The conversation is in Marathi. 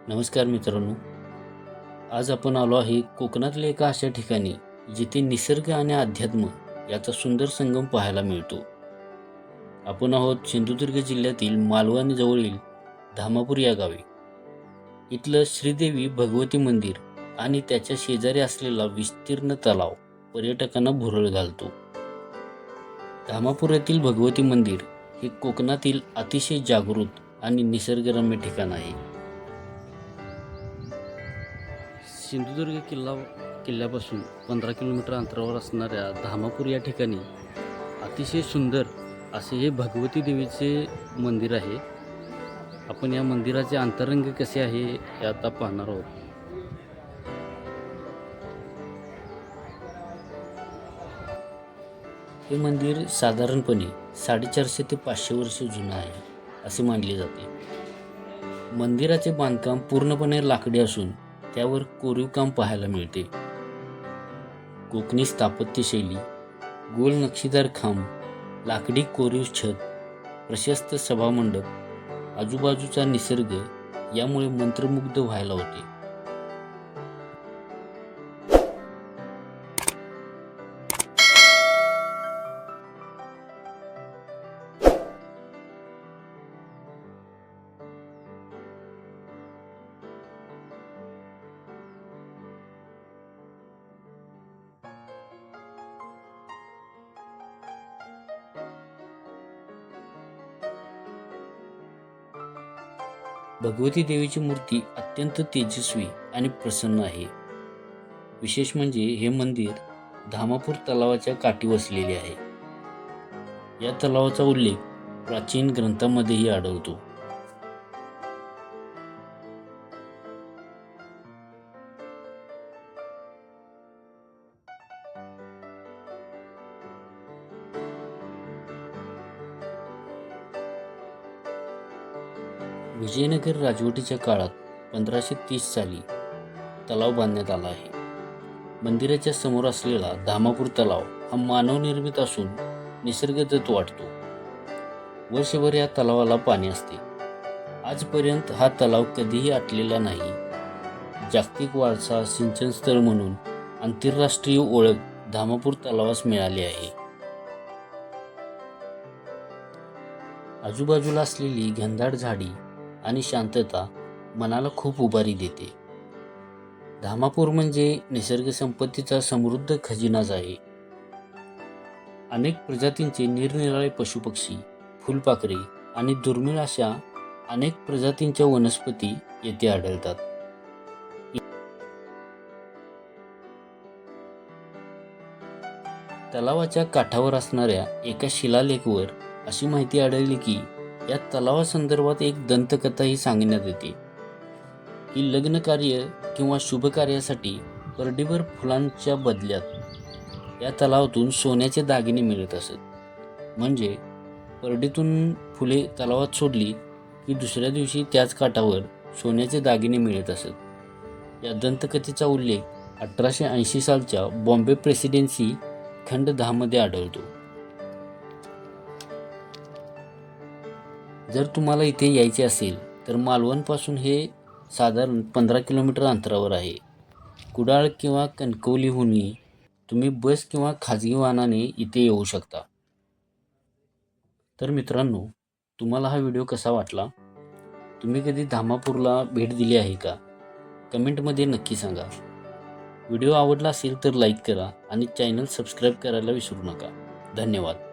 नमस्कार मित्रांनो, आज आपण आलो आहे कोकणातल्या एका अशा ठिकाणी जिथे निसर्ग आणि अध्यात्म याचा सुंदर संगम पाहायला मिळतो. आपण आहोत सिंधुदुर्ग जिल्ह्यातील मालवण जवळील धामापूर या गावी. इथलं श्रीदेवी भगवती मंदिर आणि त्याच्या शेजारी असलेला विस्तीर्ण तलाव पर्यटकांना भुरळ घालतो. धामापूर येथील भगवती मंदिर हे कोकणातील अतिशय जागृत आणि निसर्गरम्य ठिकाण आहे. सिंधुदुर्ग किल्ल्यापासून 15 किलोमीटर अंतरावर असणाऱ्या धामापूर या ठिकाणी अतिशय सुंदर असे हे भगवती देवीचे मंदिर आहे. आपण या मंदिराचे अंतरंग कसे आहे हे आता पाहणार आहोत. हे मंदिर साधारणपणे 450 ते 500 वर्ष जुनं आहे असे मानले जाते. मंदिराचे बांधकाम पूर्णपणे लाकडी असून त्यावर कोरीव काम पाहायला मिळते. कोकणी स्थापत्यशैली, गोल नक्षीदार खांब, लाकडी कोरीव छत, प्रशस्त सभामंडप, आजूबाजूचा निसर्ग यामुळे मंत्रमुग्ध व्हायला होते. भगवती देवीची मूर्ती अत्यंत तेजस्वी आणि प्रसन्न आहे. विशेष म्हणजे हे मंदिर धामापूर तलावाच्या काठी वसलेले आहे. या तलावाचा उल्लेख प्राचीन ग्रंथांमध्येही आढळतो. विजयनगर राजवटीच्या काळात 1530 साली तलाव बांधण्यात आला आहे. मंदिराच्या समोर असलेला धामापूर तलाव हा मानवनिर्मित असून निसर्गदत्त वाटतो. वर्षभर या तलावाला पाणी असते. आजपर्यंत हा तलाव कधीही आटलेला नाही. जागतिक वारसा सिंचन स्थळ म्हणून आंतरराष्ट्रीय ओळख धामापूर तलावास मिळाली आहे. आजूबाजूला असलेली घनदाट झाडी आणि शांतता मनाला खूप उभारी देते. धामापूर म्हणजे निसर्ग संपत्तीचा समृद्ध खजिनाच आहे. अनेक प्रजातींचे निरनिराळे पशुपक्षी, फुलपाखरे आणि दुर्मिळ अशा अनेक प्रजातींच्या वनस्पती येथे आढळतात. तलावाच्या काठावर असणाऱ्या एका शिलालेखावर अशी माहिती आढळली की या तलावासंदर्भात एक दंतकथाही सांगण्यात येते की लग्न कार्य किंवा शुभ कार्यासाठी परडीभर फुलांच्या बदल्यात या तलावातून सोन्याचे दागिने मिळत असत. म्हणजे परडीतून फुले तलावात सोडली की दुसऱ्या दिवशी त्याच काठावर सोन्याचे दागिने मिळत असत. या दंतकथेचा उल्लेख 1880 सालच्या बॉम्बे प्रेसिडेन्सी खंड 10 मध्ये आढळतो. जर तुम्हाला इथे यायचे असेल तर मालवणपासून हे साधारण 15 किलोमीटर अंतरावर आहे. कुडाळ किंवा कणकवलीहूनही तुम्ही बस किंवा खाजगी वाहनाने इथे येऊ शकता. तर मित्रांनो, तुम्हाला हा व्हिडिओ कसा वाटला? तुम्ही कधी धामापूरला भेट दिली आहे का? कमेंटमध्ये नक्की सांगा. व्हिडिओ आवडला असेल तर लाईक करा आणि चॅनल सबस्क्राईब करायला विसरू नका. धन्यवाद.